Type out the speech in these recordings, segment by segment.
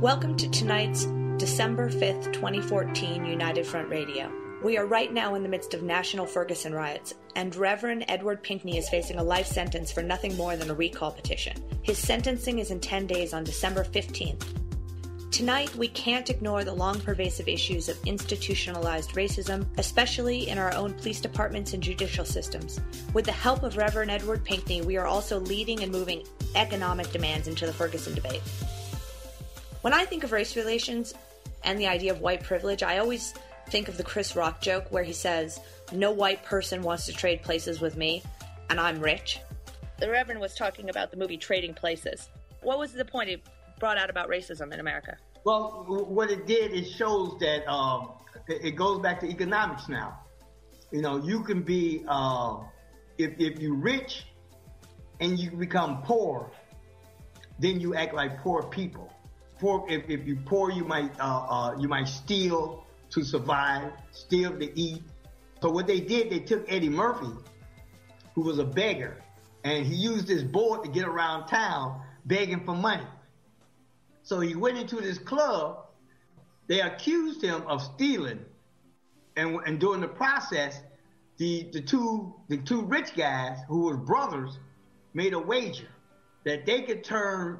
Welcome to tonight's December 5th, 2014 United Front Radio. We are right now in the midst of national Ferguson riots, and Reverend Edward Pinkney is facing a life sentence for nothing more than a recall petition. His sentencing is in 10 days on December 15th. Tonight, we can't ignore the long pervasive issues of institutionalized racism, especially in our own police departments and judicial systems. With the help of Reverend Edward Pinkney, we are also leading and moving economic demands into the Ferguson debate. When I think of race relations and the idea of white privilege, I always think of the Chris Rock joke where he says, "No white person wants to trade places with me, and I'm rich." The Reverend was talking about the movie Trading Places. What was the point he brought out about racism in America? Well, what it did, it shows that it goes back to economics now. You know, you can be, if you're rich and you become poor, then you act like poor people. If you're poor, you might steal to survive, steal to eat. So what they did, they took Eddie Murphy, who was a beggar, and he used his board to get around town begging for money. So he went into this club. They accused him of stealing, and during the process, the two rich guys who were brothers made a wager that they could turn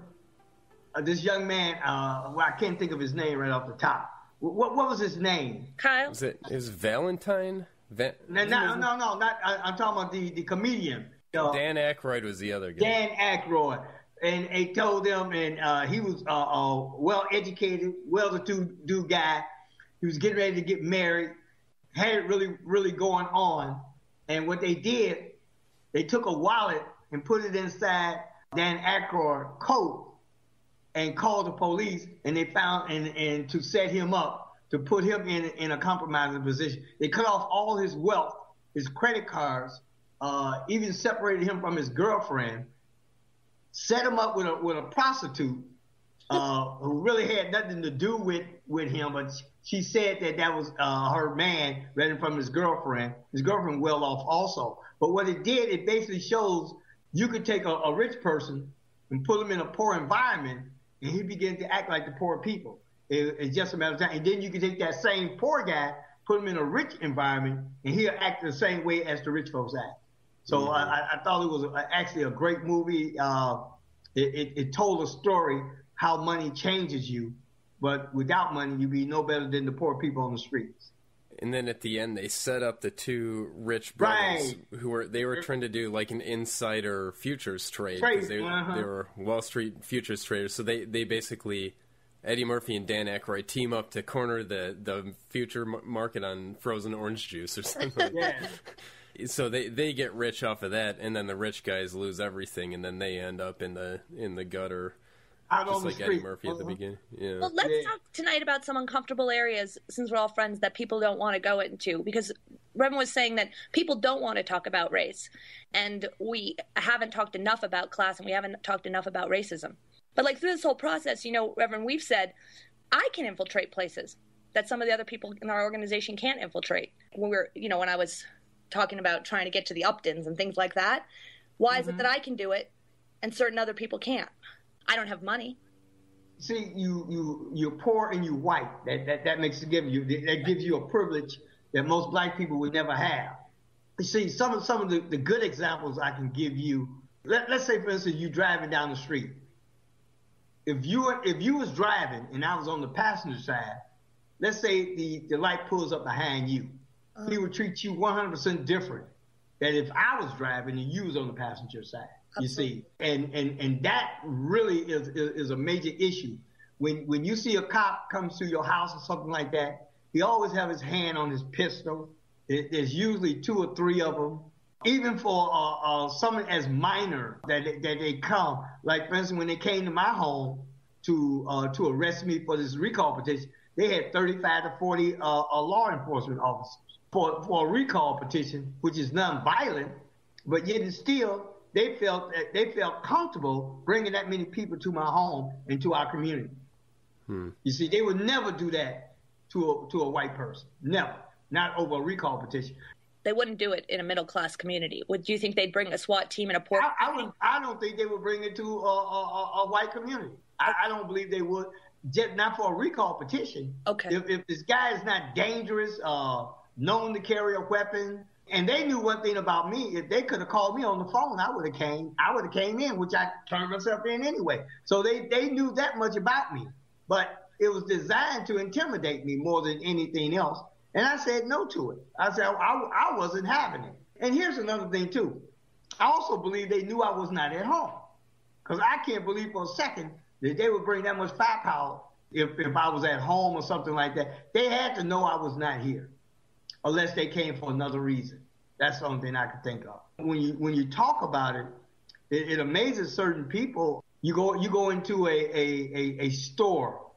this young man. Well, I can't think of his name right off the top. What was his name? Kyle. Is Valentine? No, not. I'm talking about the comedian. Dan Aykroyd was the other guy. Dan Aykroyd. And they told him, and he was well-educated, well-to-do guy. He was getting ready to get married, had it really, really going on. And what they did, they took a wallet and put it inside Dan Aykroyd's coat and called the police, and they found, and to set him up, to put him in a compromising position. They cut off all his wealth, his credit cards, even separated him from his girlfriend, set him up with a prostitute who really had nothing to do with him, but she said that was her man rather than from his girlfriend. His girlfriend well off also. But what it did, it basically shows you could take a rich person and put him in a poor environment, and he began to act like the poor people. It's just a matter of time. And then you can take that same poor guy, put him in a rich environment, and he'll act the same way as the rich folks act. So I thought it was actually a great movie. It told a story how money changes you, but without money, you'd be no better than the poor people on the streets. And then at the end, they set up the two rich brothers who were trying to do like an insider futures trade because they were Wall Street futures traders. So they basically, Eddie Murphy and Dan Aykroyd team up to corner the future market on frozen orange juice or something. Yeah. So they get rich off of that, and then the rich guys lose everything, and then they end up in the gutter, out just on the like street. Eddie Murphy at the beginning. Yeah. Well, let's talk tonight about some uncomfortable areas, since we're all friends, that people don't want to go into. Because Reverend was saying that people don't want to talk about race, and we haven't talked enough about class, and we haven't talked enough about racism. But like through this whole process, Reverend, we've said, I can infiltrate places that some of the other people in our organization can't infiltrate. When I was talking about trying to get to the Uptons and things like that. Why is it that I can do it and certain other people can't? I don't have money. See, you're poor and you're white. That makes it that gives you a privilege that most black people would never have. You see, some of the good examples I can give you. Let's say, for instance, you driving down the street. If you was driving and I was on the passenger side, let's say the light pulls up behind you. He would treat you 100% different than if I was driving and you was on the passenger side. You see, and that really is a major issue. When you see a cop come to your house or something like that, he always have his hand on his pistol. There's usually 2 or 3 of them. Even for someone as minor that they come, like for instance, when they came to my home to arrest me for this recall petition, they had 35 to 40 law enforcement officers for a recall petition, which is non-violent, but yet and still they felt comfortable bringing that many people to my home and to our community. You see, they would never do that to a white person, never, not over a recall petition. They wouldn't do it in a middle-class community. Do you think they'd bring a SWAT team in a poor I don't think they would bring it to a white community. I don't believe they would. just not for a recall petition. Okay. If this guy is not dangerous, known to carry a weapon, and they knew one thing about me, if they could have called me on the phone, I would have came in, which I turned myself in anyway. So they knew that much about me. But it was designed to intimidate me more than anything else. And I said no to it. I said I wasn't having it. And here's another thing, too. I also believe they knew I was not at home. Because I can't believe for a second that they would bring that much firepower if I was at home or something like that. They had to know I was not here, unless they came for another reason. That's the only thing I could think of. When you talk about it, it amazes certain people. You go into a store,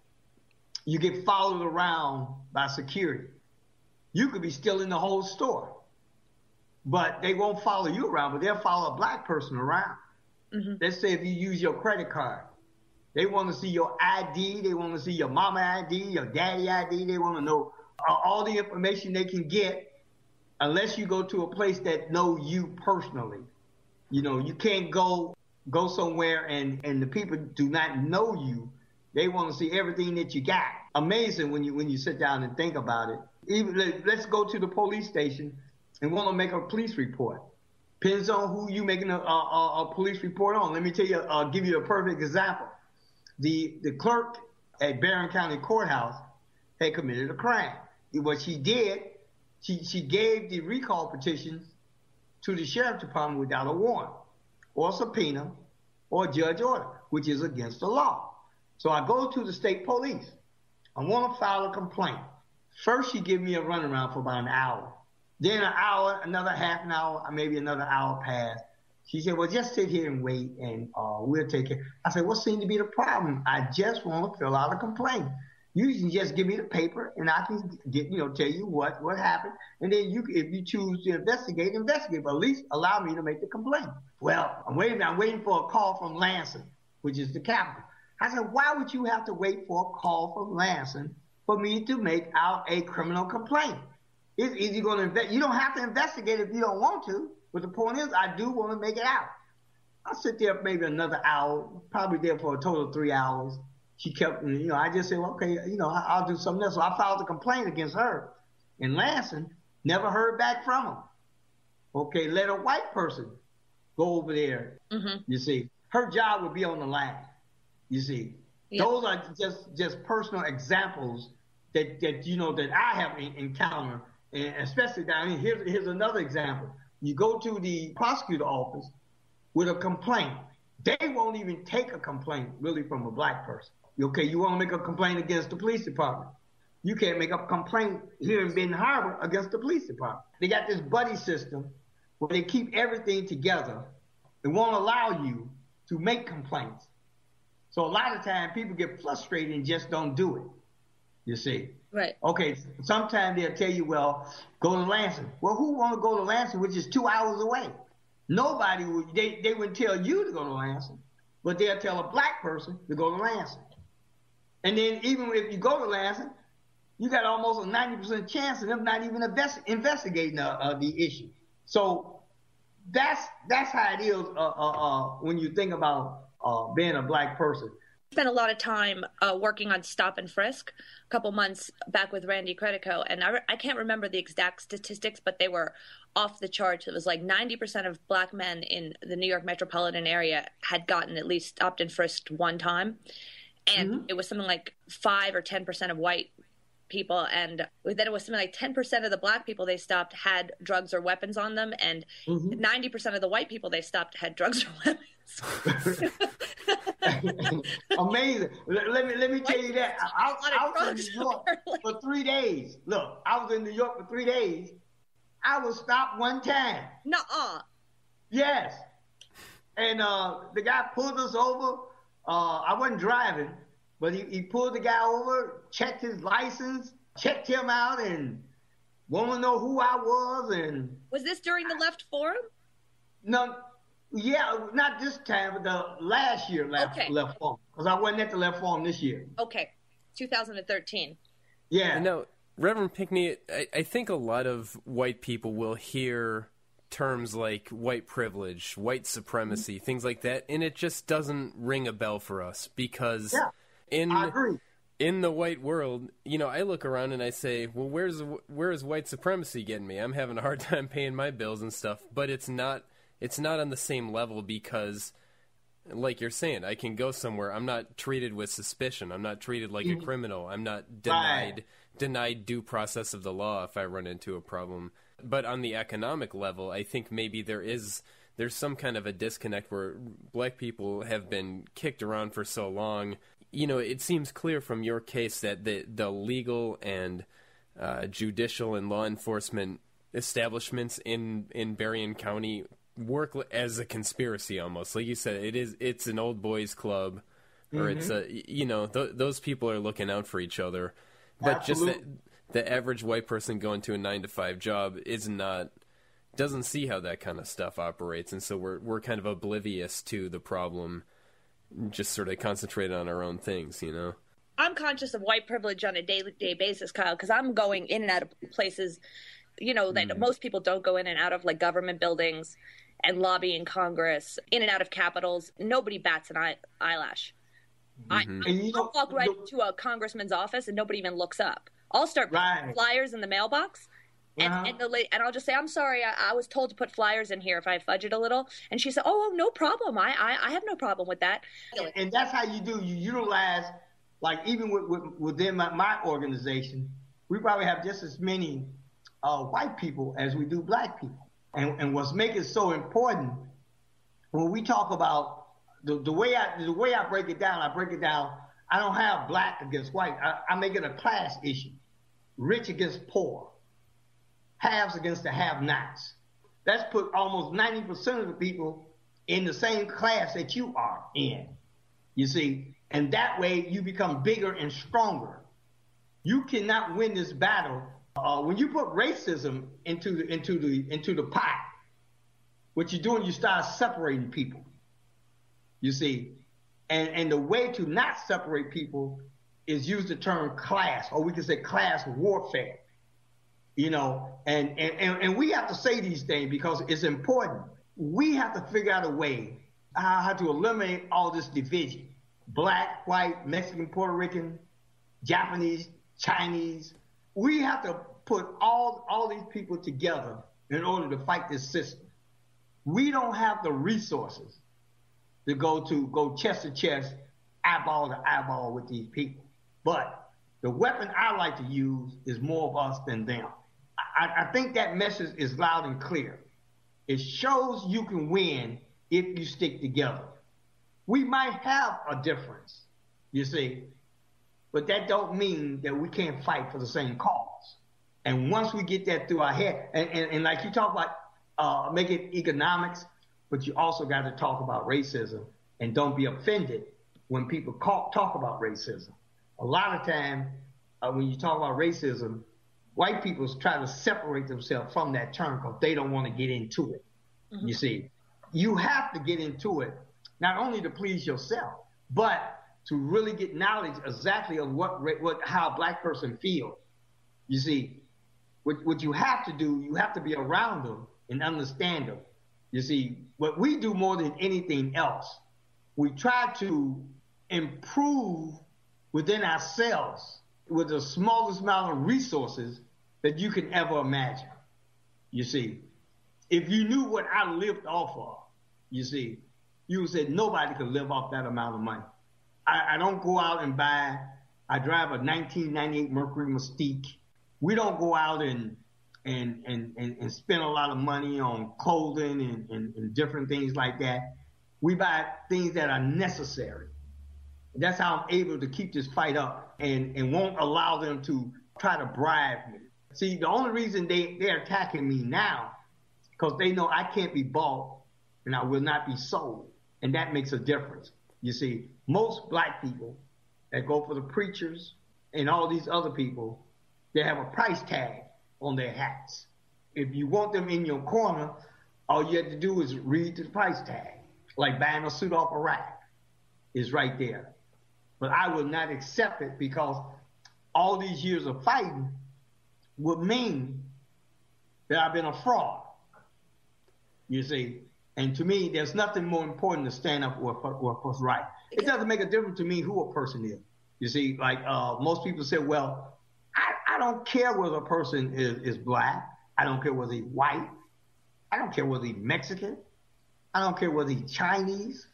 you get followed around by security. You could be still in the whole store, but they won't follow you around, but they'll follow a black person around. Mm-hmm. Let's say if you use your credit card, they want to see your ID, they want to see your mama ID, your daddy ID, they want to know all the information they can get, unless you go to a place that know you personally. You know, you can't go somewhere and the people do not know you. They want to see everything that you got. Amazing when you sit down and think about it. Even let's go to the police station and want to make a police report. Depends on who you making a police report on. Let me tell you, I'll give you a perfect example. The clerk at Barron County Courthouse had committed a crime. What she did, she gave the recall petitions to the sheriff department without a warrant or a subpoena or a judge order, which is against the law. So I go to the state police. I want to file a complaint. First, she give me a runaround for about an hour. Then an hour, another half an hour, maybe another hour passed. She said, well, just sit here and wait, and we'll take care. I said, what seems to be the problem? I just want to fill out a complaint. You can just give me the paper, and I can tell you what happened. And then if you choose to investigate, but at least allow me to make the complaint. Well, I'm waiting for a call from Lansing, which is the capital. I said, why would you have to wait for a call from Lansing for me to make out a criminal complaint? It's easy going to invest. You don't have to investigate if you don't want to. But the point is, I do want to make it out. I'll sit there maybe another hour, probably there for a total of 3 hours. She kept, I just said, well, okay, I'll do something else. So I filed a complaint against her. And Lansing never heard back from him. Okay, let a white person go over there. Mm-hmm. You see, her job would be on the line. You see, yep. Those are just personal examples that I have encountered, and especially down here. Here's another example. You go to the prosecutor office with a complaint. They won't even take a complaint really from a black person. Okay, you want to make a complaint against the police department. You can't make a complaint here in Benton Harbor against the police department. They got this buddy system where they keep everything together and won't allow you to make complaints. So a lot of times people get frustrated and just don't do it, you see. Right. Okay, sometimes they'll tell you, well, go to Lansing. Well, who want to go to Lansing, which is 2 hours away? Nobody would. They wouldn't tell you to go to Lansing, but they'll tell a black person to go to Lansing. And then even if you go to Lansing, you got almost a 90% chance of them not even investigating the issue. So that's how it is when you think about being a black person. Spent a lot of time working on stop and frisk a couple months back with Randy Credico, and I can't remember the exact statistics, but they were off the charts. It was like 90% of black men in the New York metropolitan area had gotten at least stopped and frisked one time, and it was something like 5 or 10% of white people, and then it was something like 10% of the black people they stopped had drugs or weapons on them, and 90% of the white people they stopped had drugs or weapons. Amazing. Let me tell you that. I was in New York for 3 days. Look, I was in New York for 3 days. I was stopped one time. Nuh-uh. Yes. And the guy pulled us over. I wasn't driving, but he pulled the guy over, checked his license, checked him out, and wanted to know who I was. And was this during the Left Forum? No. Yeah, not this time, but the last year Left Forum. Because I wasn't at the Left Forum this year. Okay, 2013. Yeah. No, Reverend Pinkney, I think a lot of white people will hear terms like white privilege, white supremacy, things like that, and it just doesn't ring a bell for us because I agree. in the white world, I look around and I say, well, where's white supremacy getting me? I'm having a hard time paying my bills and stuff, but it's not on the same level because, like you're saying, I can go somewhere. I'm not treated with suspicion. I'm not treated like a criminal. I'm not denied due process of the law if I run into a problem. But on the economic level, I think maybe there's some kind of a disconnect where black people have been kicked around for so long. It seems clear from your case that the legal and judicial and law enforcement establishments in Berrien County work as a conspiracy almost. Like you said, it's an old boys club, or it's those people are looking out for each other. But Absolutely. Just the average white person going to a 9-to-5 job doesn't see how that kind of stuff operates, and so we're kind of oblivious to the problem. Just sort of concentrate on our own things, I'm conscious of white privilege on a day-to-day basis, Kyle, because I'm going in and out of places, that most people don't go in and out of, like government buildings and lobbying Congress, in and out of capitals. Nobody bats an eyelash. I'll walk right into a congressman's office and nobody even looks up. I'll start putting flyers in the mailbox. And I'll just say, I'm sorry, I was told to put flyers in here if I fudge it a little. And she said, oh, no problem. I have no problem with that. And that's how you do. You utilize, like even within my organization, we probably have just as many white people as we do black people. And what's making it so important, when we talk about the way I break it down, I don't have black against white. I make it a class issue. Rich against poor. Haves against the have-nots. That's put almost 90% of the people in the same class that you are in, you see. And that way you become bigger and stronger. You cannot win this battle when you put racism into the pot. What you're doing, you start separating people, you see. And the way to not separate people is use the term class, or we can say class warfare. And we have to say these things because it's important. We have to figure out a way how to eliminate all this division. Black, white, Mexican, Puerto Rican, Japanese, Chinese. We have to put all these people together in order to fight this system. We don't have the resources to go chest to chest, eyeball to eyeball with these people. But the weapon I like to use is more of us than them. I think that message is loud and clear. It shows you can win if you stick together. We might have a difference, you see, but that don't mean that we can't fight for the same cause. And once we get that through our head, and like you talk about making economics, but you also got to talk about racism, and don't be offended when people talk about racism. A lot of time when you talk about racism, white people try to separate themselves from that term because they don't want to get into it. Mm-hmm. You see, you have to get into it, not only to please yourself, but to really get knowledge exactly of how a black person feels. You see, what you have to do, you have to be around them and understand them. You see, what we do more than anything else, we try to improve within ourselves with the smallest amount of resources that you can ever imagine. You see, if you knew what I lived off of, you see, you would say nobody could live off that amount of money. I don't go out and I drive a 1998 Mercury Mystique. We don't go out and spend a lot of money on clothing and different things like that. We buy things that are necessary. That's how I'm able to keep this fight up and won't allow them to try to bribe me. See, the only reason they're attacking me now is because they know I can't be bought and I will not be sold. And that makes a difference. You see, most black people that go for the preachers and all these other people, they have a price tag on their hats. If you want them in your corner, all you have to do is read the price tag. Like buying a suit off a rack is right there. But I will not accept it because all these years of fighting would mean that I've been a fraud. You see, and to me, there's nothing more important to stand up for what's right. It doesn't make a difference to me who a person is. You see, like most people say, well, I don't care whether a person is black. I don't care whether he's white. I don't care whether he's Mexican. I don't care whether he's Chinese.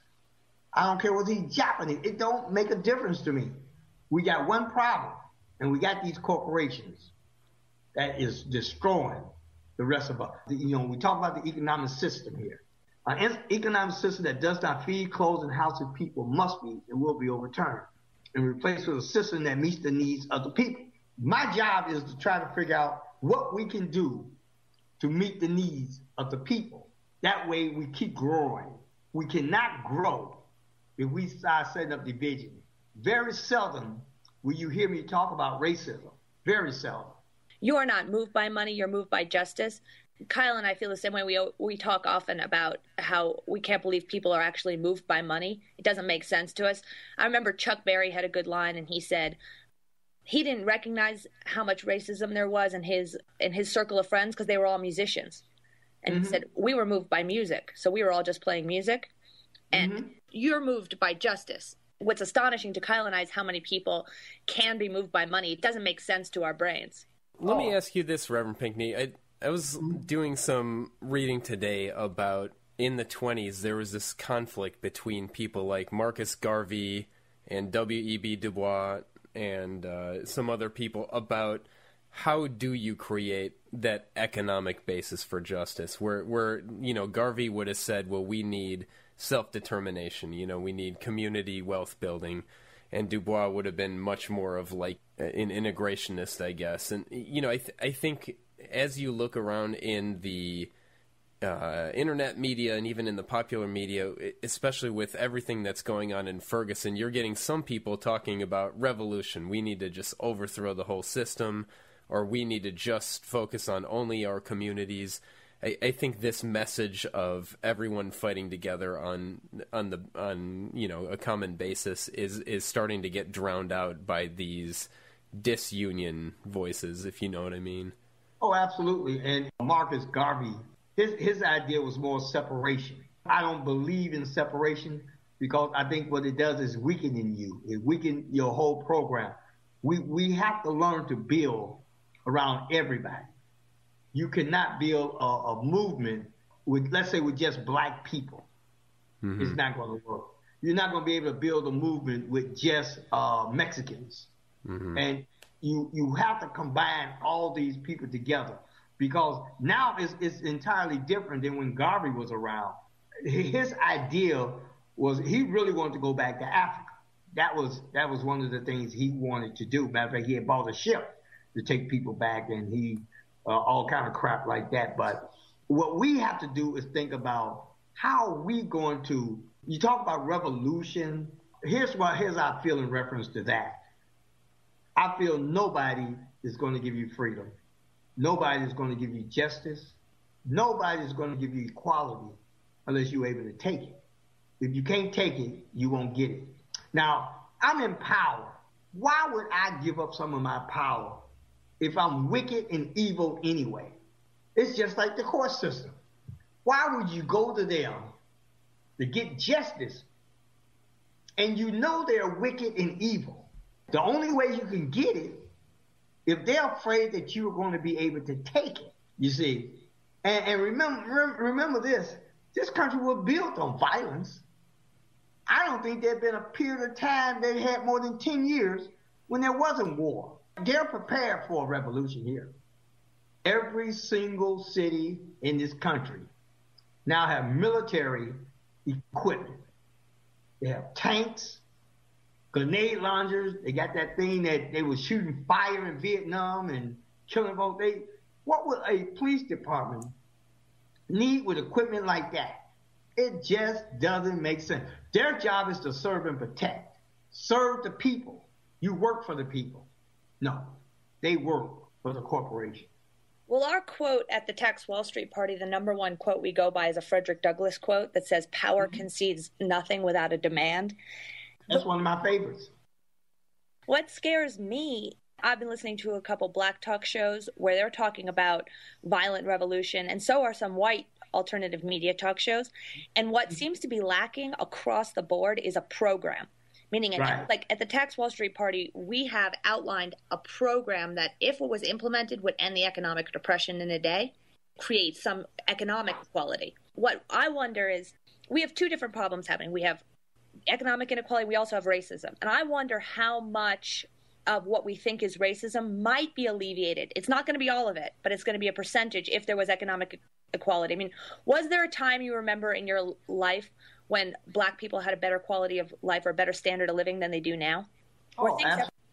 I don't care whether he's Japanese. It don't make a difference to me. We got one problem, and we got these corporations that is destroying the rest of us. You know, we talk about the economic system here. An economic system that does not feed, clothe, and house its people must be and will be overturned and replaced with a system that meets the needs of the people. My job is to try to figure out what we can do to meet the needs of the people. That way we keep growing. We cannot grow if we start setting up division. Very seldom will you hear me talk about racism. Very seldom. You are not moved by money, you're moved by justice. Kyle and I feel the same way. We talk often about how we can't believe people are actually moved by money. It doesn't make sense to us. I remember Chuck Berry had a good line, and he said he didn't recognize how much racism there was in his circle of friends because they were all musicians. And he said, we were moved by music, so we were all just playing music. And you're moved by justice. What's astonishing to Kyle and I is how many people can be moved by money. It doesn't make sense to our brains. Let me ask you this, Reverend Pinkney. I was doing some reading today about in the 1920s there was this conflict between people like Marcus Garvey and W.E.B. Du Bois and some other people about how do you create that economic basis for justice where you know, Garvey would have said, well, we need self-determination, you know, we need community wealth building, and Du Bois would have been much more of like an integrationist, I guess. And, you know, I think as you look around in the internet media and even in the popular media, especially with everything that's going on in Ferguson, you're getting some people talking about revolution. We need to just overthrow the whole system, or we need to just focus on only our communities. I think this message of everyone fighting together on you know, a common basis is starting to get drowned out by these disunion voices, if you know what I mean. Oh, absolutely. And Marcus Garvey, his idea was more separation. I don't believe in separation because I think what it does is weakening you. It weakens your whole program. We have to learn to build around everybody. You cannot build a movement with, let's say, with just black people. It's not going to work. You're not going to be able to build a movement with just Mexicans. And you have to combine all these people together, because now it's entirely different than when Garvey was around. His idea was he really wanted to go back to Africa. That was one of the things he wanted to do. Matter of fact, he had bought a ship to take people back, and he all kind of crap like that. But what we have to do is think about how are we going to, you talk about revolution. Here's how I feel in reference to that. I feel nobody is going to give you freedom. Nobody is going to give you justice. Nobody is going to give you equality unless you're able to take it. If you can't take it, you won't get it. Now, I'm in power. Why would I give up some of my power if I'm wicked and evil anyway? It's just like the court system. Why would you go to them to get justice and you know they're wicked and evil? The only way you can get it, if they're afraid that you're going to be able to take it, you see. And remember this country was built on violence. I don't think there'd been a period of time they had more than 10 years when there wasn't war. They're prepared for a revolution here. Every single city in this country now have military equipment. They have tanks, grenade launchers. They got that thing that they were shooting fire in Vietnam and killing folks. What would a police department need with equipment like that? It just doesn't make sense. Their job is to serve and protect. Serve the people. You work for the people. No, they work for the corporation. Well, our quote at the Tax Wall Street Party, the number one quote we go by is a Frederick Douglass quote that says, power concedes nothing without a demand. That's one of my favorites. What scares me, I've been listening to a couple black talk shows where they're talking about violent revolution, and so are some white alternative media talk shows. And what seems to be lacking across the board is a program. Meaning, like at the Tax Wall Street Party, we have outlined a program that, if it was implemented, would end the economic depression in a day, create some economic equality. What I wonder is, we have two different problems happening. We have economic inequality. We also have racism. And I wonder how much of what we think is racism might be alleviated. It's not going to be all of it, but it's going to be a percentage if there was economic equality. I mean, was there a time you remember in your life when Black people had a better quality of life or a better standard of living than they do now?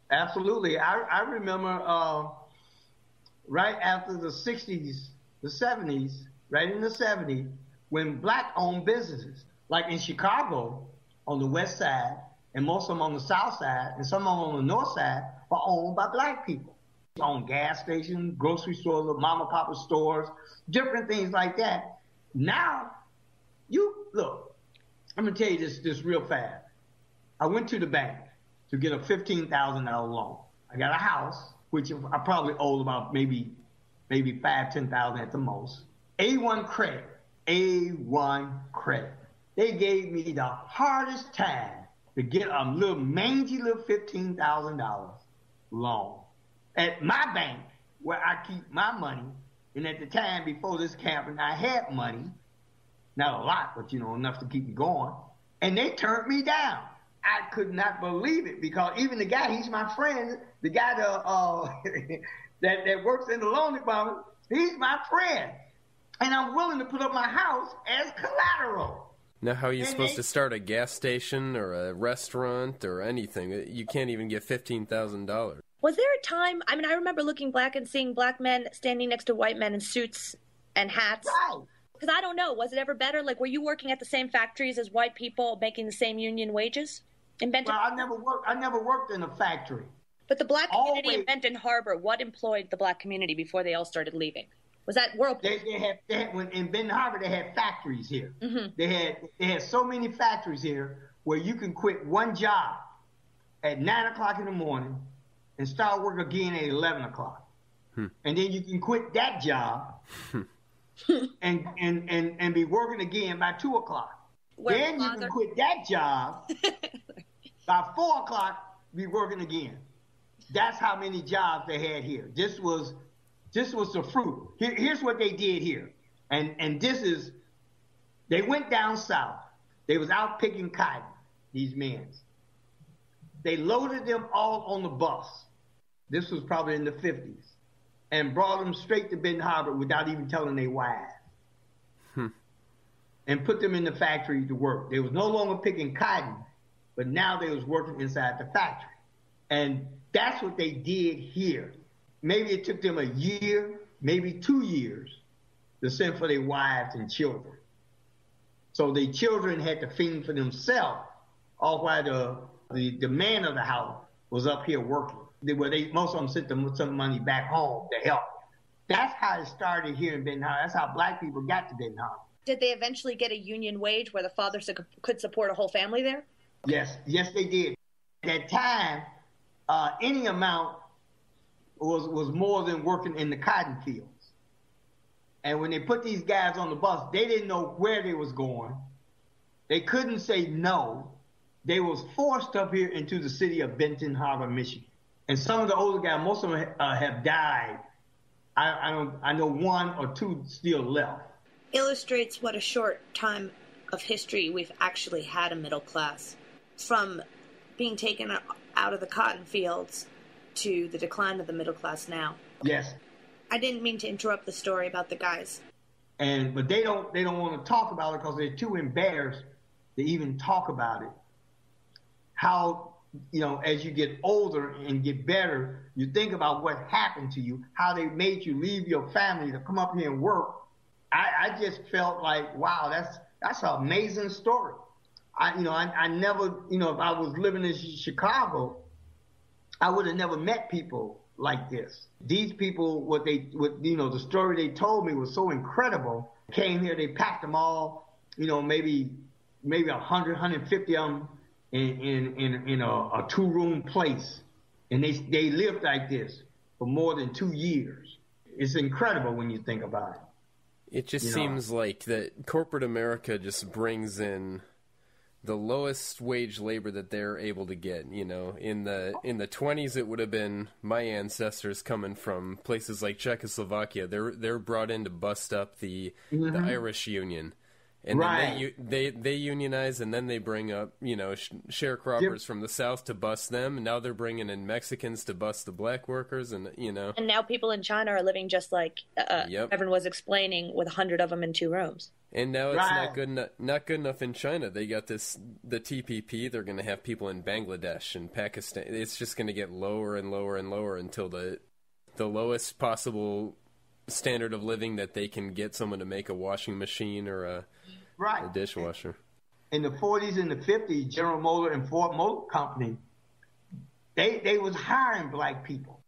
Absolutely. I remember right after the 60s, the 70s, right in the 70s, when Black-owned businesses, like in Chicago on the west side, and most of them on the south side, and some of them on the north side, are owned by Black people. On gas stations, grocery stores, mama papa stores, different things like that. Now, look, I'm going to tell you this real fast. I went to the bank to get a $15,000 loan. I got a house, which I probably owe about maybe $5,000-$10,000 at the most. A1 credit. They gave me the hardest time to get a little mangy little $15,000 loan. At my bank, where I keep my money, and at the time before this campaign, I had money. Not a lot, but, enough to keep me going. And they turned me down. I could not believe it, because even the guy, he's my friend, the guy that works in the loan department, he's my friend. And I'm willing to put up my house as collateral. Now, how are you supposed to start a gas station or a restaurant or anything? You can't even get $15,000. Was there a time, I remember looking back and seeing Black men standing next to white men in suits and hats. Right. Because I don't know, was it ever better? Like, were you working at the same factories as white people making the same union wages in Benton? Well, I never worked in a factory. But the Black community in Benton Harbor, what employed the Black community before they all started leaving? Was that Whirlpool? They had in Benton Harbor, they had factories here. Mm-hmm. They had so many factories here where you can quit one job at 9 o'clock in the morning and start work again at 11 o'clock. And then you can quit that job and be working again by 2 o'clock. Then you can quit that job by 4 o'clock, be working again. That's how many jobs they had here. This was the fruit. Here's what they did here. And they went down south. They was out picking cotton, these men. They loaded them all on the bus. This was probably in the 50s. And brought them straight to Benton Harbor without even telling their wives. And put them in the factory to work. They was no longer picking cotton, but now they was working inside the factory. And that's what they did here. Maybe it took them a year, maybe 2 years to send for their wives and children. So the children had to fend for themselves, all while the man of the house was up here working. Most of them sent them some money back home to help. That's how it started here in Benton Harbor. That's how Black people got to Benton Harbor. Did they eventually get a union wage where the father could support a whole family there? Yes, they did. At that time, any amount was more than working in the cotton fields. And when they put these guys on the bus, they didn't know where they was going. They couldn't say no. They was forced up here into the city of Benton Harbor, Michigan. And some of the older guys, most of them have died. I know one or two still left. Illustrates what a short time of history we've actually had a middle class. From being taken out of the cotton fields to the decline of the middle class now. Yes. I didn't mean to interrupt the story about the guys. But they don't want to talk about it because they're too embarrassed to even talk about it. How, as you get older and get better, you think about what happened to you, how they made you leave your family to come up here and work. I just felt like, wow, that's an amazing story. I never, if I was living in Chicago, I would have never met people like this. These people, the story they told me was so incredible. Came here, they packed them all, maybe 100, 150 of them in a two-room place. And they lived like this for more than 2 years. It's incredible when you think about it. It just seems like that corporate America just brings in lowest wage labor that they're able to get. You know, in the 20s, it would have been my ancestors coming from places like Czechoslovakia. They're brought in to bust up the Irish Union, and then they unionize, and then they bring up, you know, sharecroppers from the South to bust them. And now they're bringing in Mexicans to bust the black workers, and you know. And now people in China are living just like everyone was explaining, with 100 of them in 2 rooms. And now it's not good enough in China. They got the TPP. They're going to have people in Bangladesh and Pakistan. It's just going to get lower and lower and lower until the lowest possible standard of living that they can get someone to make a washing machine or a dishwasher. In the 40s and the 50s, General Motors and Ford Motor Company, they was hiring black people.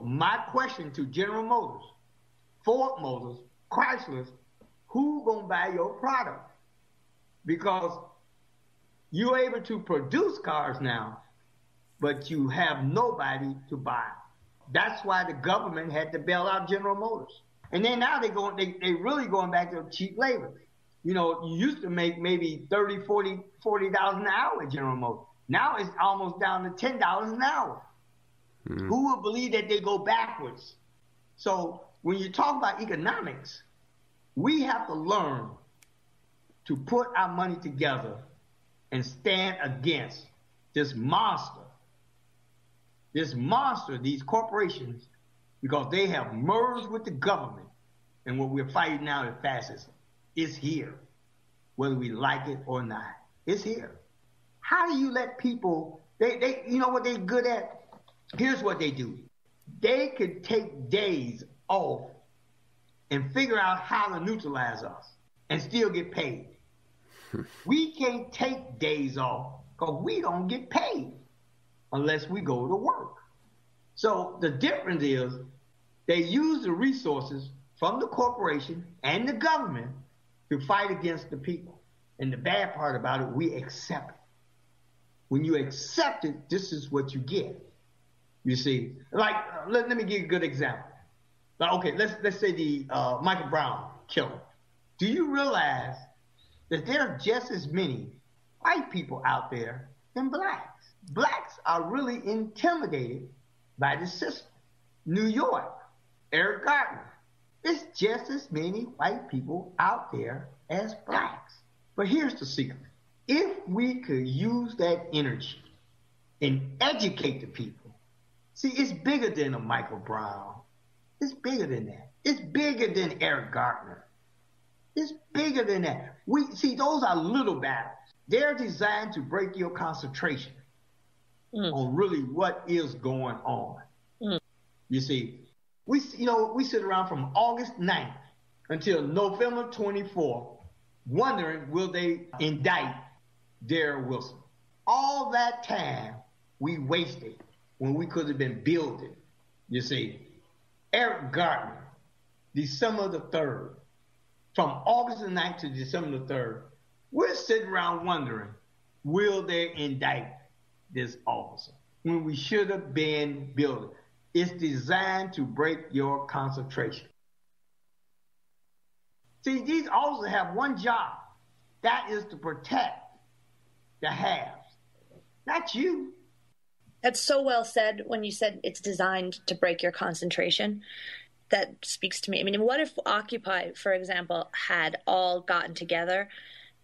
My question to General Motors, Ford Motors, Chrysler, who gonna buy your product? Because you're able to produce cars now, but you have nobody to buy. That's why the government had to bail out General Motors. And then now they really going back to cheap labor. You know, you used to make maybe $30, $40 an hour at General Motors. Now it's almost down to $10 an hour. Mm-hmm. Who would believe that they go backwards? So when you talk about economics, we have to learn to put our money together and stand against this monster, these corporations, because they have merged with the government. And what we're fighting now is fascism. It's here, whether we like it or not. It's here. How do you let people, they you know what they're good at? Here's what they do. They could take days off and figure out how to neutralize us and still get paid. We can't take days off because we don't get paid unless we go to work. So the difference is they use the resources from the corporation and the government to fight against the people. And the bad part about it, we accept it. When you accept it, this is what you get. You see, like, let me give you a good example. Okay, let's say the Michael Brown killer. Do you realize that there are just as many white people out there than blacks? Blacks are really intimidated by the system. New York, Eric Garner. It's just as many white people out there as blacks. But here's the secret. If we could use that energy and educate the people, see, it's bigger than a Michael Brown. It's bigger than that. It's bigger than Eric Garner. It's bigger than that. Those are little battles. They're designed to break your concentration on really what is going on. You see, we sit around from August 9th until November 24th wondering, will they indict Darrell Wilson? All that time we wasted when we could have been building. You see, Eric Garner, December the 3rd, from August the 9th to December the 3rd, we're sitting around wondering, will they indict this officer? When we should have been building. It's designed to break your concentration. See, these officers have one job. That is to protect the haves, not you. That's so well said when you said it's designed to break your concentration. That speaks to me. I mean, what if Occupy, for example, had all gotten together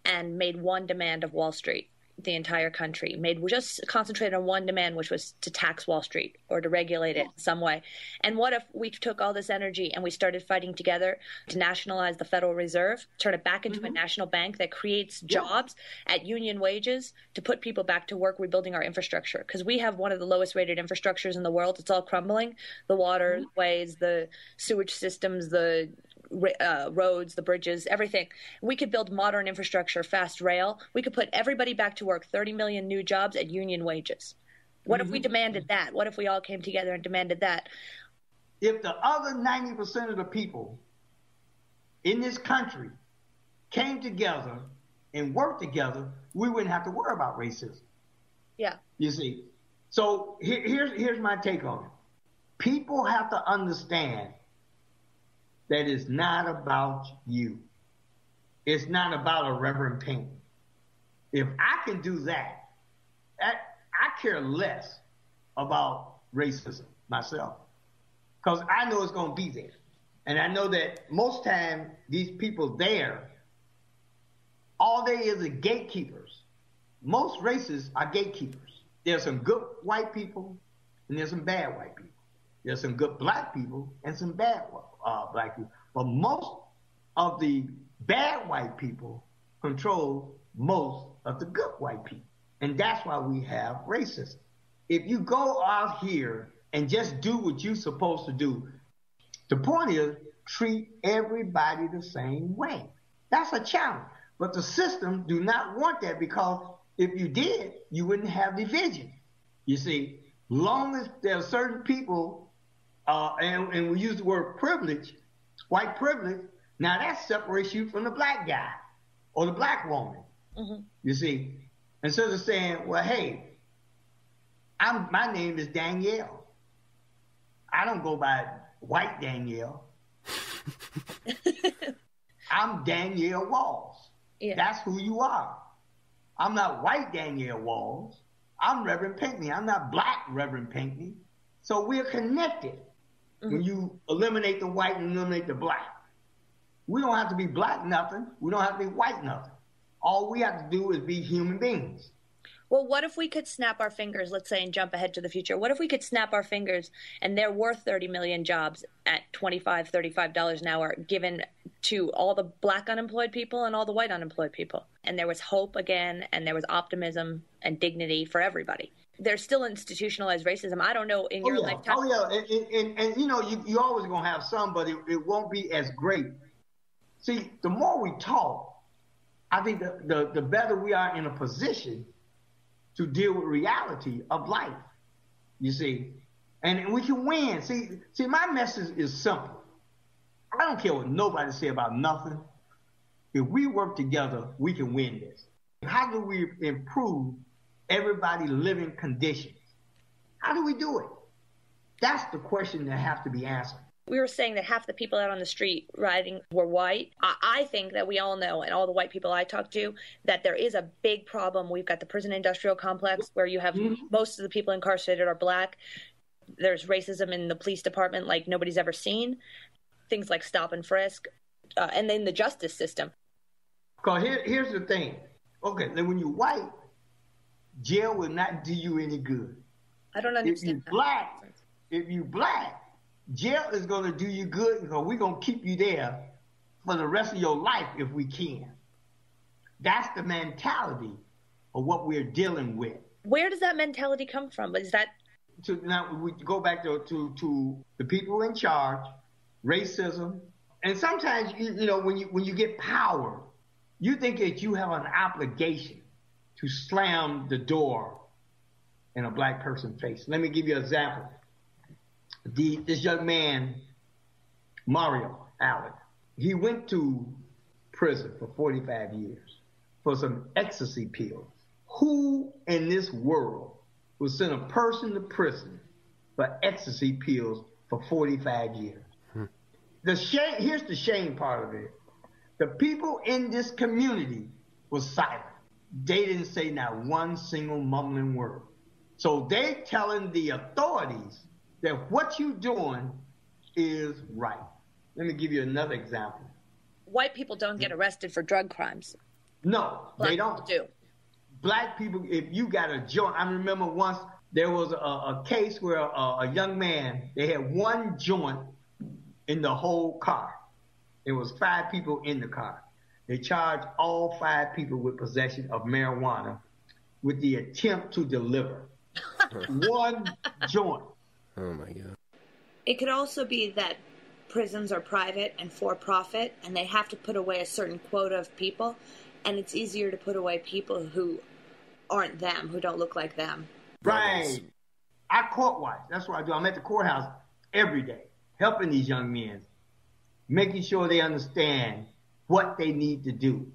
and made one demand of Wall Street, the entire country, just concentrated on one demand, which was to tax Wall Street or to regulate it in some way? And what if we took all this energy and we started fighting together to nationalize the Federal Reserve, turn it back into a national bank that creates jobs at union wages to put people back to work rebuilding our infrastructure? Because we have one of the lowest rated infrastructures in the world. It's all crumbling. The waterways, the sewage systems, the roads, the bridges, everything. We could build modern infrastructure, fast rail. We could put everybody back to work, 30 million new jobs at union wages. What if we demanded that? What if we all came together and demanded that? If the other 90% of the people in this country came together and worked together, we wouldn't have to worry about racism. Yeah. You see? So here's my take on it. People have to understand that it's not about you. It's not about a Reverend Pinkney. If I can do that, I care less about racism myself, because I know it's going to be there. And I know that most time these people there, all they is gatekeepers. Most races are gatekeepers. There's some good white people and there's some bad white people. There's some good black people and some bad black people. But most of the bad white people control most of the good white people. And that's why we have racism. If you go out here and just do what you're supposed to do, the point is treat everybody the same way. That's a challenge. But the system do not want that, because if you did, you wouldn't have division. You see, long as there are certain people, and we use the word privilege, white privilege, now that separates you from the black guy or the black woman. Mm-hmm. You see, instead of saying, well, hey, my name is Daniela. I don't go by white Danielle. I'm Danielle Walls. Yeah. That's who you are. I'm not white Danielle Walls. I'm Reverend Pinkney. I'm not black Reverend Pinkney. So we're connected. Mm-hmm. When you eliminate the white and eliminate the black. We don't have to be black nothing. We don't have to be white nothing. All we have to do is be human beings. Well, what if we could snap our fingers, let's say, and jump ahead to the future? What if we could snap our fingers and there were 30 million jobs at $25, $35 an hour given to all the black unemployed people and all the white unemployed people? And there was hope again, and there was optimism and dignity for everybody. There's still institutionalized racism. I don't know in your lifetime. Oh, yeah. And you know, you always going to have some, but it won't be as great. See, the more we talk, I think the better we are in a position to deal with reality of life, you see. And we can win. See, my message is simple. I don't care what nobody say about nothing. If we work together, we can win this. How do we improve everybody's living conditions? How do we do it? That's the question that has to be answered. We were saying that half the people out on the street riding were white. I think that we all know, and all the white people I talk to, that there is a big problem. We've got the prison industrial complex where you have most of the people incarcerated are black. There's racism in the police department like nobody's ever seen. Things like stop and frisk. And then the justice system. Because here's the thing. Okay, then when you're white, jail will not do you any good. I don't understand. If you black, jail is going to do you good, because we're going to keep you there for the rest of your life if we can. That's the mentality of what we're dealing with. Where does that mentality come from? Is that... Now we go back to the people in charge, racism, and sometimes you know when you get power, you think that you have an obligation to slam the door in a black person's face. Let me give you an example. This young man, Mario Allen, he went to prison for 45 years for some ecstasy pills. Who in this world will send a person to prison for ecstasy pills for 45 years? Here's the shame part of it. The people in this community were silent. They didn't say not one single mumbling word. So they telling the authorities that what you're doing is right. Let me give you another example. White people don't get arrested for drug crimes. No, Black they don't. People do. Black people, if you got a joint, I remember once there was a case where a young man, they had one joint in the whole car. There was 5 people in the car. They charged all 5 people with possession of marijuana with the attempt to deliver. One joint. Oh, my God. It could also be that prisons are private and for-profit, and they have to put away a certain quota of people, and it's easier to put away people who aren't them, who don't look like them. Right. I court watch. That's what I do. I'm at the courthouse every day, helping these young men, making sure they understand what they need to do.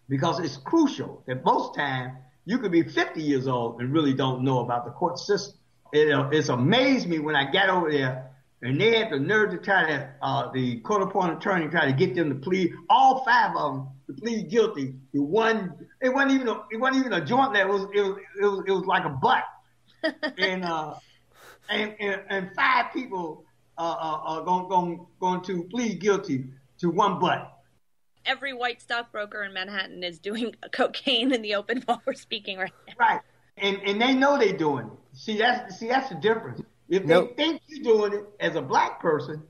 Because it's crucial that most times you could be 50 years old and really don't know about the court system. It's amazed me when I got over there and they had the nerve to try to, the court-appointed attorney tried to get them to plead, all 5 of them to plead guilty to one It wasn't even a joint there. It was like a butt. And 5 people are going to plead guilty to one butt. Every white stockbroker in Manhattan is doing cocaine in the open while we're speaking right now. Right. And they know they're doing it. See, that's the difference. If they think you're doing it as a black person,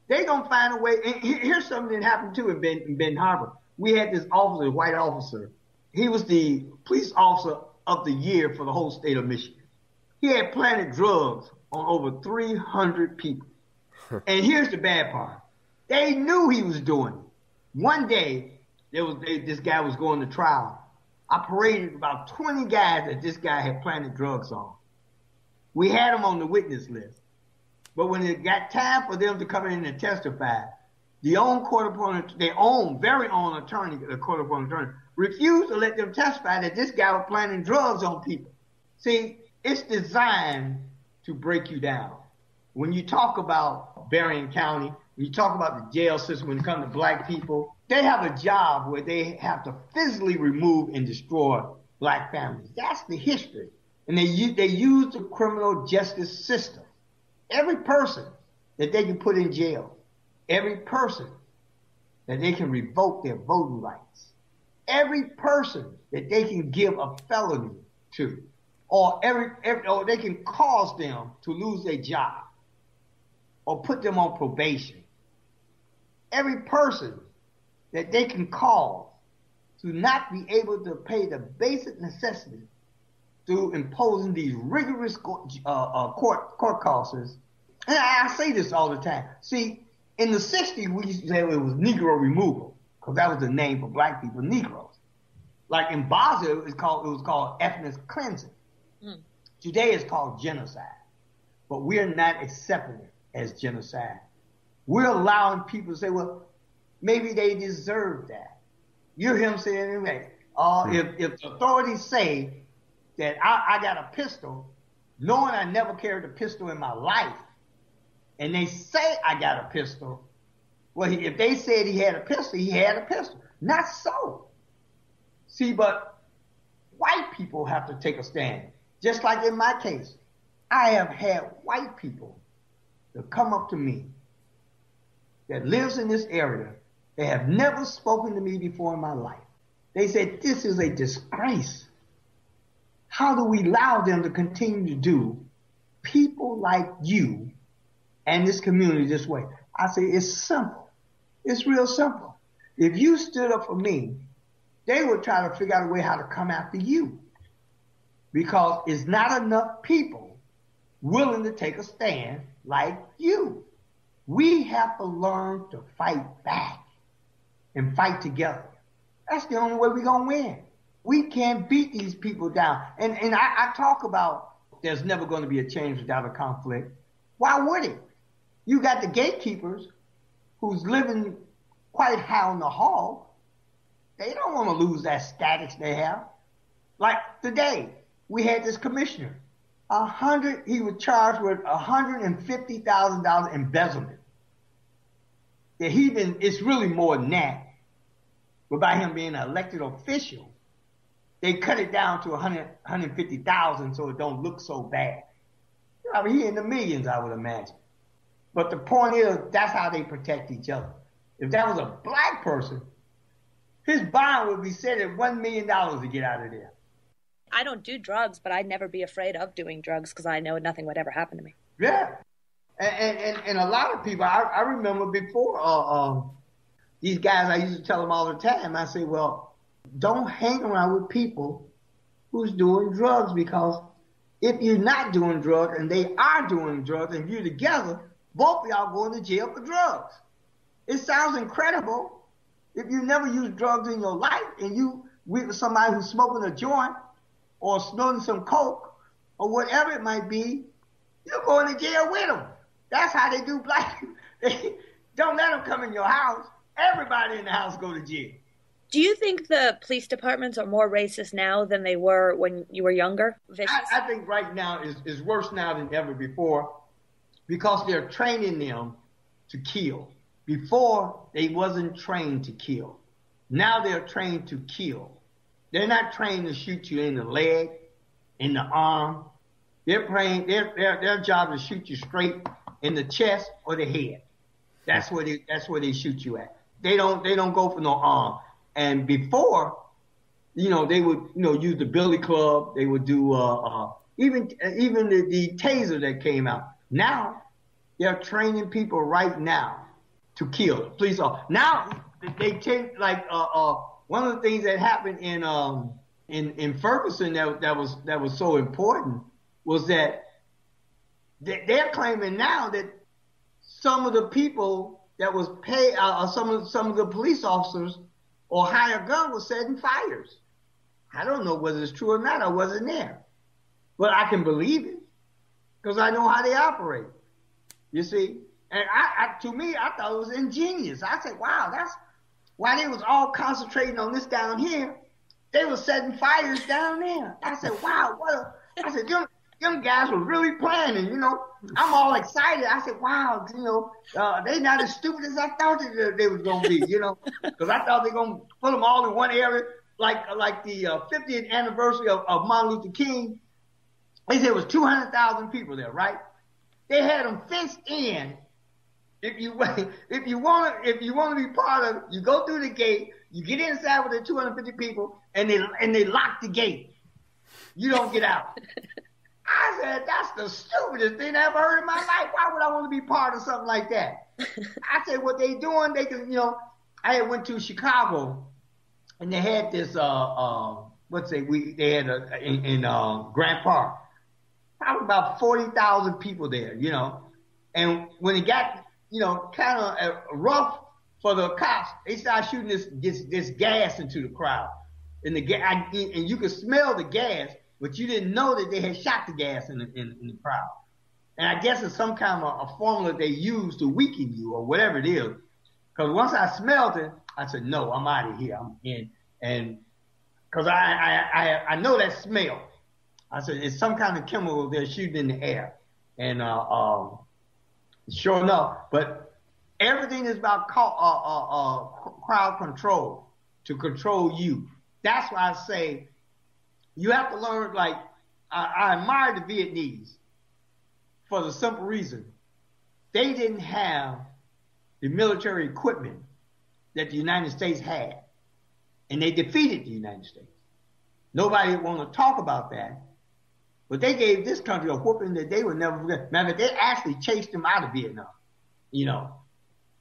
they're going to find a way. And here's something that happened, too, in Benton Harbor. We had this officer, white officer. He was the police officer of the year for the whole state of Michigan. He had planted drugs on over 300 people. And here's the bad part. They knew he was doing it. One day, this guy was going to trial. I paraded about 20 guys that this guy had planted drugs on. We had them on the witness list. But when it got time for them to come in and testify, their very own attorney, the court appointed attorney, refused to let them testify that this guy was planting drugs on people. See, it's designed to break you down. When you talk about Berrien County, when you talk about the jail system, when it comes to black people, they have a job where they have to physically remove and destroy black families. That's the history. And they use the criminal justice system. Every person that they can put in jail, every person that they can revoke their voting rights, every person that they can give a felony to, or they can cause them to lose their job or put them on probation. Every person that they can cause to not be able to pay the basic necessities through imposing these rigorous court causes. And I say this all the time. See, in the 60s, we used to say it was Negro removal, because that was the name for black people, Negroes. Like in Bosnia, it was called ethnic cleansing. Today it's called genocide. But we're not accepting it as genocide. We're allowing people to say, well, maybe they deserve that. You hear him saying anyway, if the authorities say that I got a pistol, knowing I never carried a pistol in my life, and they say I got a pistol, well, if they said he had a pistol, he had a pistol. Not so. See, but white people have to take a stand. Just like in my case, I have had white people that come up to me that lives in this area. They have never spoken to me before in my life. They said, this is a disgrace. How do we allow them to continue to do people like you and this community this way? I say, it's simple. It's real simple. If you stood up for me, they would try to figure out a way how to come after you. Because it's not enough people willing to take a stand like you. We have to learn to fight back and fight together. That's the only way we're going to win. We can't beat these people down. And I talk about there's never going to be a change without a conflict. Why would it? You got the gatekeepers who's living quite high on the hall. They don't want to lose that status they have. Like today, we had this commissioner. He was charged with $150,000 embezzlement. That it's really more than that. But by him being an elected official, they cut it down to $150,000 so it don't look so bad. I mean, he in the millions, I would imagine. But the point is, that's how they protect each other. If that was a black person, his bond would be set at $1 million to get out of there. I don't do drugs, but I'd never be afraid of doing drugs because I know nothing would ever happen to me. Yeah. And a lot of people, I remember before, these guys, I used to tell them all the time, I say, well, don't hang around with people who's doing drugs, because if you're not doing drugs and they are doing drugs and you're together, both of y'all going to jail for drugs. It sounds incredible. If you never used drugs in your life and you with somebody who's smoking a joint or snorting some coke or whatever it might be, you're going to jail with them. That's how they do black people. Don't let them come in your house. Everybody in the house go to jail. Do you think the police departments are more racist now than they were when you were younger? I think right now is worse now than ever before, because they're training them to kill. Before, they wasn't trained to kill. Now they're trained to kill. They're not trained to shoot you in the leg, in the arm. They're trained. Their job is to shoot you straight in the chest or the head. That's where they shoot you at. They don't go for no arm. And before, they would use the billy club. They would do even the taser that came out. Now they're training people right now to kill police officers. Now they take one of the things that happened in Ferguson that was so important was that they're claiming now that some of the people that was paid, some of the police officers or hired gun was setting fires. I don't know whether it's true or not. I wasn't there, but I can believe it because I know how they operate. You see, and to me, I thought it was ingenious. I said, wow, that's why they was all concentrating on this down here. They were setting fires down there. I said, wow, I said, them guys were really planning, I'm all excited. I said, wow, they not as stupid as I thought they was going to be, because I thought they were going to put them all in one area, like the 50th anniversary of Martin Luther King. They said it was 200,000 people there, right? They had them fenced in. If you want to be part of it, you go through the gate, you get inside with the 250 people, and they lock the gate. You don't get out. I said, that's the stupidest thing I ever heard in my life. Why would I want to be part of something like that? I said, what they doing, they can, I went to Chicago and they had this, they had in Grant Park, probably about 40,000 people there, and when it got, kind of rough for the cops, they started shooting this gas into the crowd. And and you could smell the gas, but you didn't know that they had shot the gas in the crowd. And I guess it's some kind of a formula they use to weaken you or whatever it is. Because once I smelled it, I said, no, I'm out of here. I'm in. And because I know that smell. I said, it's some kind of chemical they're shooting in the air. And sure enough, but everything is about crowd control, to control you. That's why I say, you have to learn, I admire the Vietnamese for the simple reason they didn't have the military equipment that the United States had, and they defeated the United States. Nobody want to talk about that, but they gave this country a whooping that they would never forget. Matter of fact, they actually chased them out of Vietnam.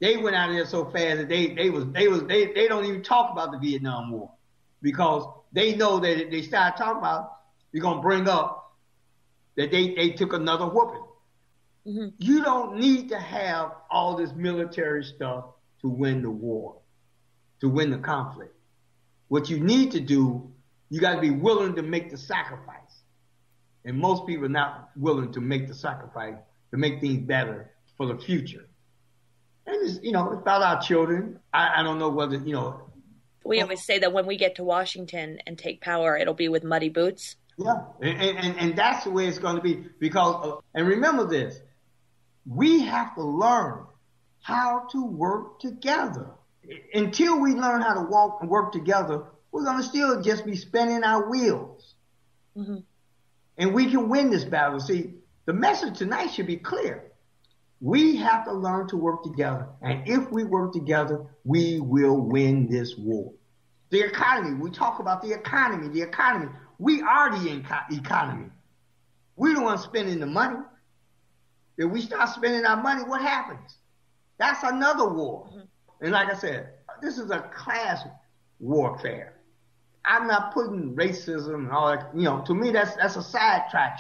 They went out of there so fast that they don't even talk about the Vietnam War because they know that if they start talking about, you're going to bring up that they took another whooping. Mm-hmm. You don't need to have all this military stuff to win the war, to win the conflict. What you need to do, you got to be willing to make the sacrifice. And most people are not willing to make the sacrifice to make things better for the future. And it's, it's about our children. I don't know whether, We always say that when we get to Washington and take power, it'll be with muddy boots. Yeah, and that's the way it's going to be because, and remember this, we have to learn how to work together. Until we learn how to walk and work together, we're going to still just be spinning our wheels. Mm-hmm. And we can win this battle. See, the message tonight should be clear. We have to learn to work together. And if we work together, we will win this war. The economy, we talk about the economy. We are the economy. We're the ones spending the money. If we start spending our money, what happens? That's another war. Mm-hmm. And like I said, this is a class warfare. I'm not putting racism and all that. To me, that's a sidetrack.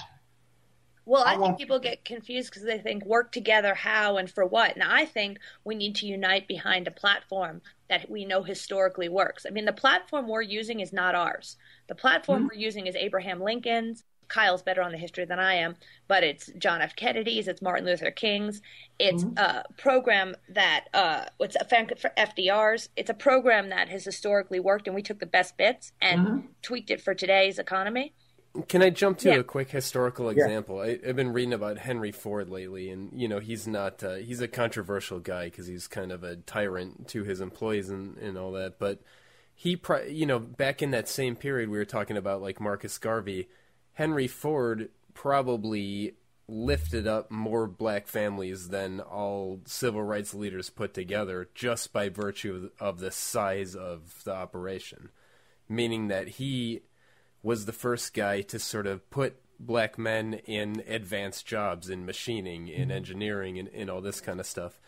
Well, I think people get confused because they think work together how and for what. And I think we need to unite behind a platform that we know historically works. I mean, the platform we're using is not ours. The platform we're using is Abraham Lincoln's. Kyle's better on the history than I am, but it's John F. Kennedy's, it's Martin Luther King's. It's a program that, for FDR's. It's a program that has historically worked, and we took the best bits and tweaked it for today's economy. Can I jump to a quick historical example? I've been reading about Henry Ford lately, and he's not he's a controversial guy because he's kind of a tyrant to his employees and all that. But back in that same period we were talking about, like Marcus Garvey, Henry Ford probably lifted up more black families than all civil rights leaders put together just by virtue of the size of the operation, meaning that he was the first guy to sort of put black men in advanced jobs, in machining, in engineering, and all this kind of stuff.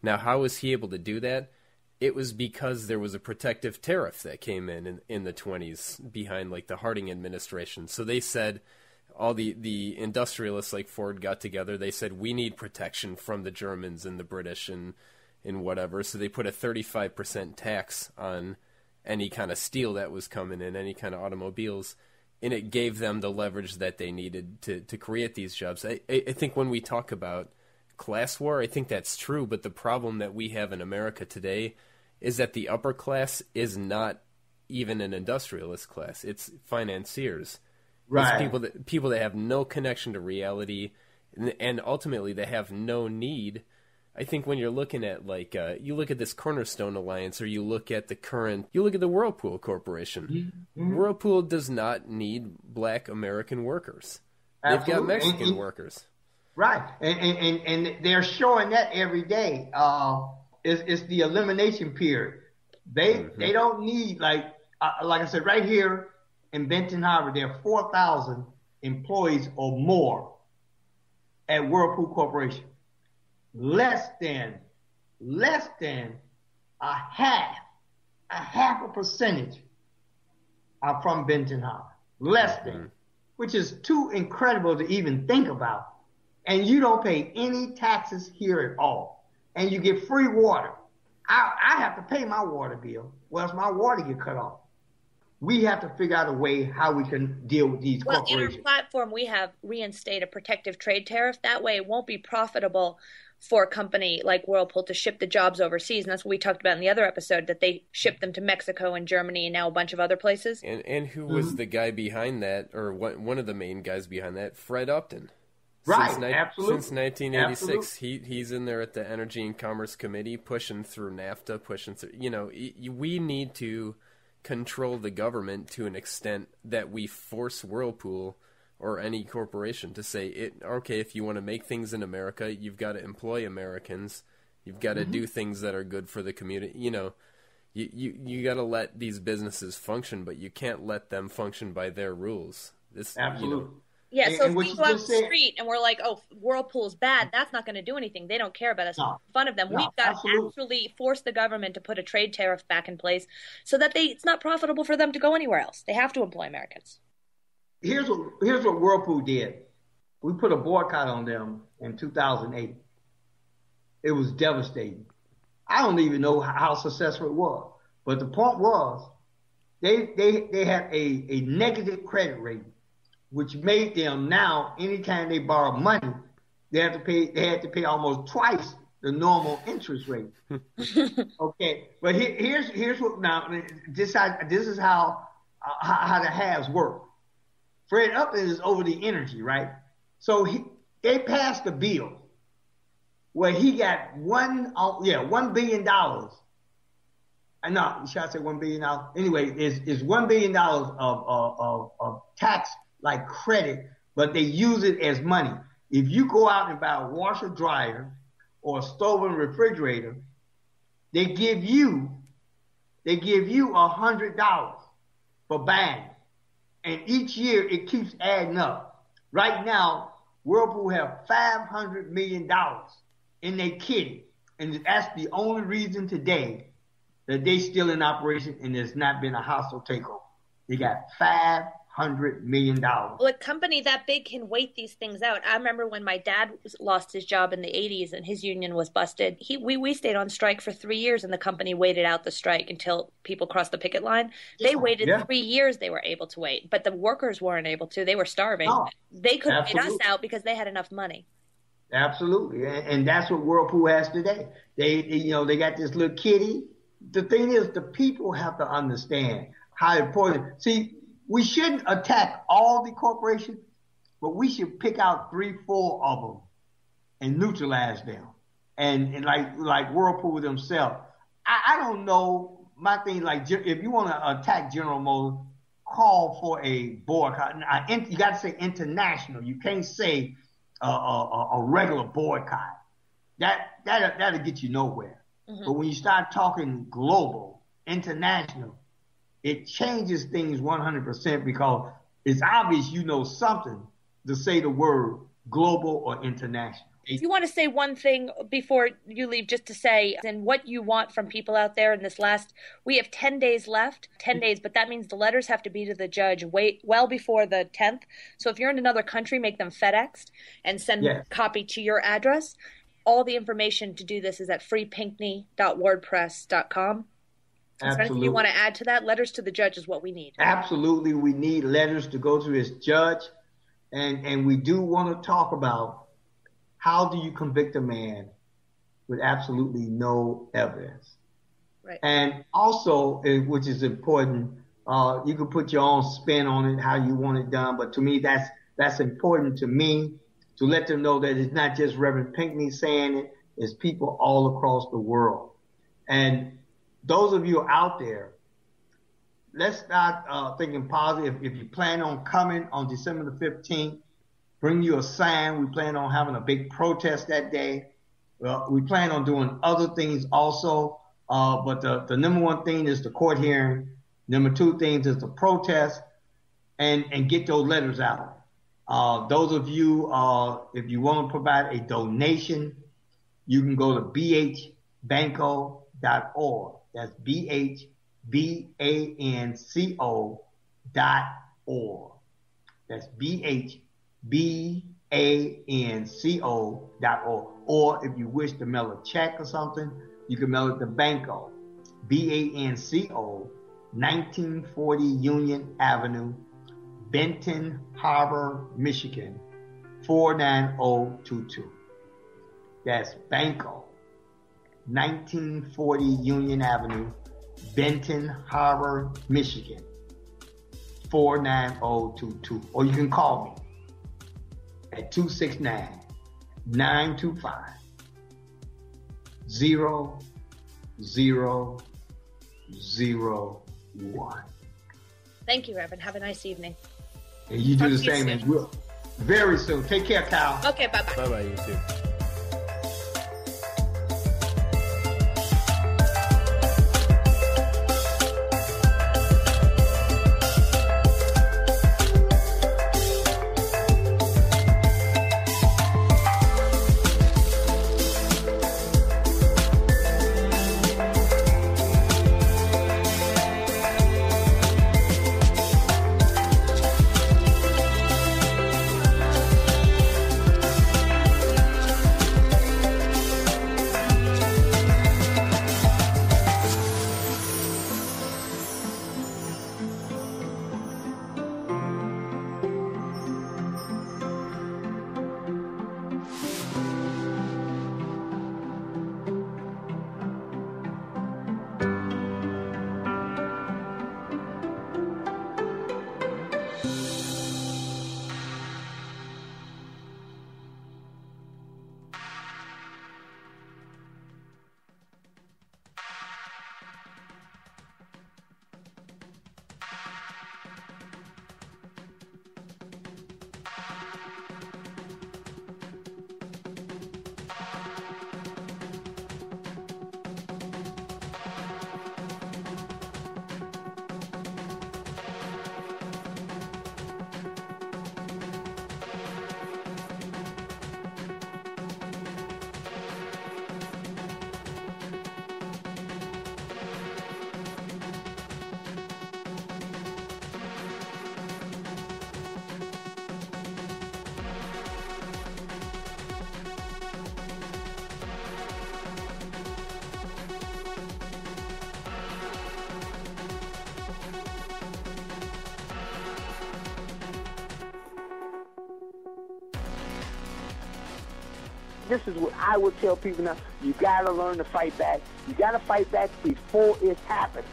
Now, how was he able to do that? It was because there was a protective tariff that came in the 20s behind, like, the Harding administration. So they said, all the industrialists like Ford got together, they said, we need protection from the Germans and the British and whatever. So they put a 35% tax on any kind of steel that was coming in, any kind of automobiles, and it gave them the leverage that they needed to create these jobs. I think when we talk about class war, I think that's true, but the problem that we have in America today is that the upper class is not even an industrialist class. It's financiers. Right. It's people that have no connection to reality, and ultimately they have no need. I think when you're looking at, like, you look at this Cornerstone Alliance, or you look at the Whirlpool Corporation. Mm-hmm. Whirlpool does not need black American workers. Absolutely. They've got Mexican workers. Right, and they're showing that every day. It's the elimination period. They don't need, like I said, right here in Benton Harbor, there are 4,000 employees or more at Whirlpool Corporation. Less than a half a percentage are from Benton Harbor. Less than, which is too incredible to even think about. And you don't pay any taxes here at all. And you get free water. I have to pay my water bill, or else my water get cut off. We have to figure out a way how we can deal with these corporations. In our platform, we have reinstate a protective trade tariff. That way it won't be profitable for a company like Whirlpool to ship the jobs overseas. And that's what we talked about in the other episode, that they ship them to Mexico and Germany and now a bunch of other places. And who was the guy behind that, or one of the main guys behind that? Fred Upton. Right, absolutely. Since 1986, he's in there at the Energy and Commerce Committee, pushing through NAFTA, pushing through. We need to control the government to an extent that we force Whirlpool or any corporation to say, okay, if you want to make things in America, you've got to employ Americans. You've got to do things that are good for the community. You got to let these businesses function, but you can't let them function by their rules. Absolutely. Yeah, so if we go out the street and we're like, oh, Whirlpool's bad, that's not going to do anything. They don't care about us. No. Fun of them. No, we've got to actually force the government to put a trade tariff back in place so that it's not profitable for them to go anywhere else. They have to employ Americans. Here's what Whirlpool did. We put a boycott on them in 2008. It was devastating. I don't even know how successful it was. But the point was, they had a negative credit rating, which made them now, anytime they borrow money, they had to pay almost twice the normal interest rate. Okay, but here's what now. This is how the halves work. Fred Upton is over the energy, right? So they passed a bill where he got $1 billion. No, should I say $1 billion? Anyway, it's $1 billion of tax like credit, but they use it as money. If you go out and buy a washer dryer or a stove and refrigerator, they give you $100 for buying. And each year it keeps adding up. Right now, Whirlpool have $500 million in their kitty. And that's the only reason today that they still in operation and there's not been a hostile takeover. They got $500 million. Well, a company that big can wait these things out. I remember when my dad lost his job in the 80s and his union was busted. We stayed on strike for 3 years and the company waited out the strike until people crossed the picket line. They waited 3 years. They were able to wait, but the workers weren't able to. They were starving. No, they couldn't wait us out because they had enough money. Absolutely, and that's what Whirlpool has today. They got this little kitty. The thing is, the people have to understand how important. See, we shouldn't attack all the corporations, but we should pick out 3-4 of them and neutralize them. And like Whirlpool themselves, I don't know my thing, like, if you want to attack General Motors, call for a boycott. You got to say international. You can't say a regular boycott. That'll get you nowhere. Mm-hmm. But when you start talking global, international, it changes things 100% because it's obvious you know something to say the word global or international. If you want to say one thing before you leave, just to say, and what you want from people out there in this we have 10 days left, 10 days, but that means the letters have to be to the judge well before the 10th. So if you're in another country, make them FedExed and send a copy to your address. All the information to do this is at freepinkney.wordpress.com. Is there anything you want to add to that? Letters to the judge is what we need. Absolutely. We need letters to go to this judge. And we do want to talk about how do you convict a man with absolutely no evidence? Right. And also, which is important, you can put your own spin on it, how you want it done. But to me, that's important to me to let them know that it's not just Reverend Pinkney saying it, it's people all across the world. And those of you out there, let's start thinking positive. If you plan on coming on December the 15th, bring you a sign. We plan on having a big protest that day. We plan on doing other things also. But the number one thing is the court hearing. Number two things is the protest and get those letters out. Those of you, if you want to provide a donation, you can go to bhbanco.org. That's BHBANCO.org. That's BHBANCO.org. Or if you wish to mail a check or something, you can mail it to Banco, BANCO, 1940 Union Avenue, Benton Harbor, Michigan, 49022. That's Banco, 1940 Union Avenue, Benton Harbor, Michigan, 49022. Or you can call me at 269-925-0001. Thank you, Reverend. Have a nice evening. And you do the same as well. Very soon. Take care, Kyle. Okay, bye-bye. Bye-bye, you too. This is what I would tell people now. You got to learn to fight back. You got to fight back before it's happened.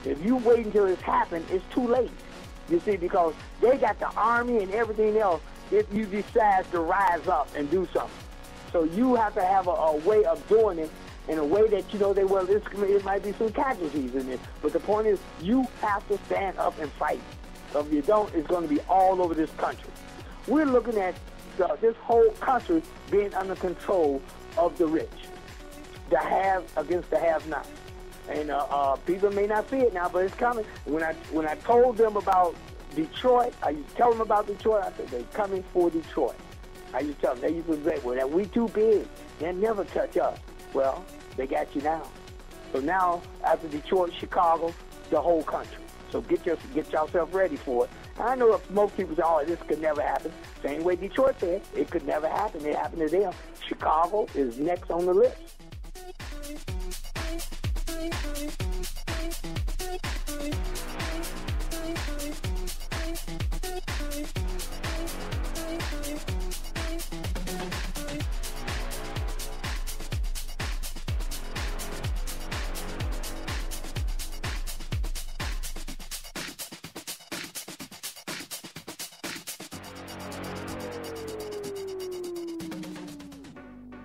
If you wait until it's happened, it's too late. You see, because they got the army and everything else if you decide to rise up and do something. So you have to have a way of doing it in a way that, it might be some casualties in it. But the point is, you have to stand up and fight. So if you don't, it's going to be all over this country. We're looking at this whole country being under control of the rich. The have against the have-not. And people may not see it now, but it's coming. When I told them about Detroit, I used to tell them about Detroit. I said, they're coming for Detroit. I used to tell them, they used to say, well, that we too big. They'll never touch us. Well, they got you now. So now, after Detroit, Chicago, the whole country. So get yourself ready for it. I know most people say, oh, this could never happen. Same way Detroit said, it could never happen. It happened to them. Chicago is next on the list.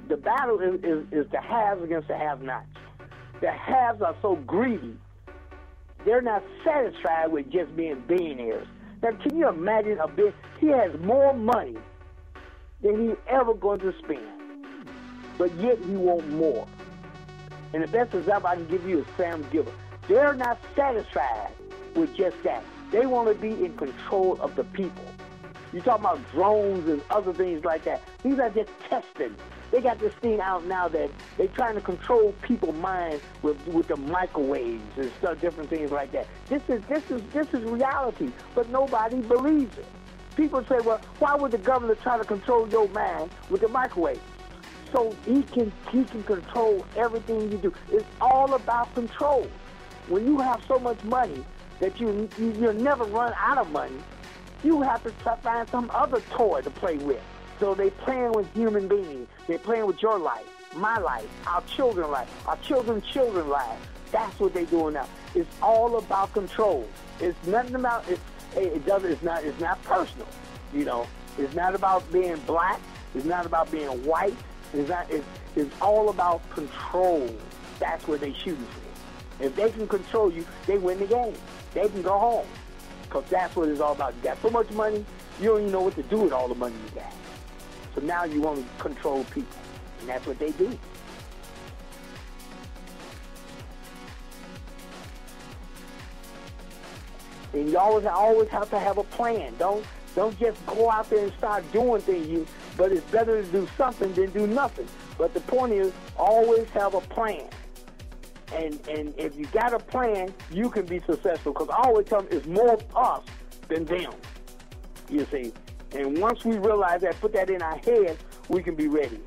The battle is the haves against the have-nots. The haves are so greedy, they're not satisfied with just being billionaires. Now, can you imagine he has more money than he's ever going to spend, but yet he wants more. And the best example I can give you is Sam Gilbert. They're not satisfied with just that. They want to be in control of the people. You talk about drones and other things like that. These are just testing. They got this thing out now that they're trying to control people's minds with the microwaves and stuff, different things like that. This is reality, but nobody believes it. People say, well, why would the governor try to control your mind with the microwave? So he can control everything you do. It's all about control. When you have so much money that you'll never run out of money, you have to find some other toy to play with. So they're playing with human beings. They're playing with your life, my life, our children's life, our children's lives. That's what they're doing now. It's all about control. It's nothing about it's not personal. It's not about being black. It's not about being white. It's all about control. That's what they're shooting for. If they can control you, they win the game. They can go home. Because that's what it's all about. You got so much money, you don't even know what to do with all the money you got. So now you want to control people. And that's what they do. And you always have to have a plan. Don't just go out there and start doing things. But it's better to do something than do nothing. But the point is, always have a plan. And if you got a plan, you can be successful. Because I always tell them it's more of us than them. You see. And once we realize that, put that in our head, we can be ready.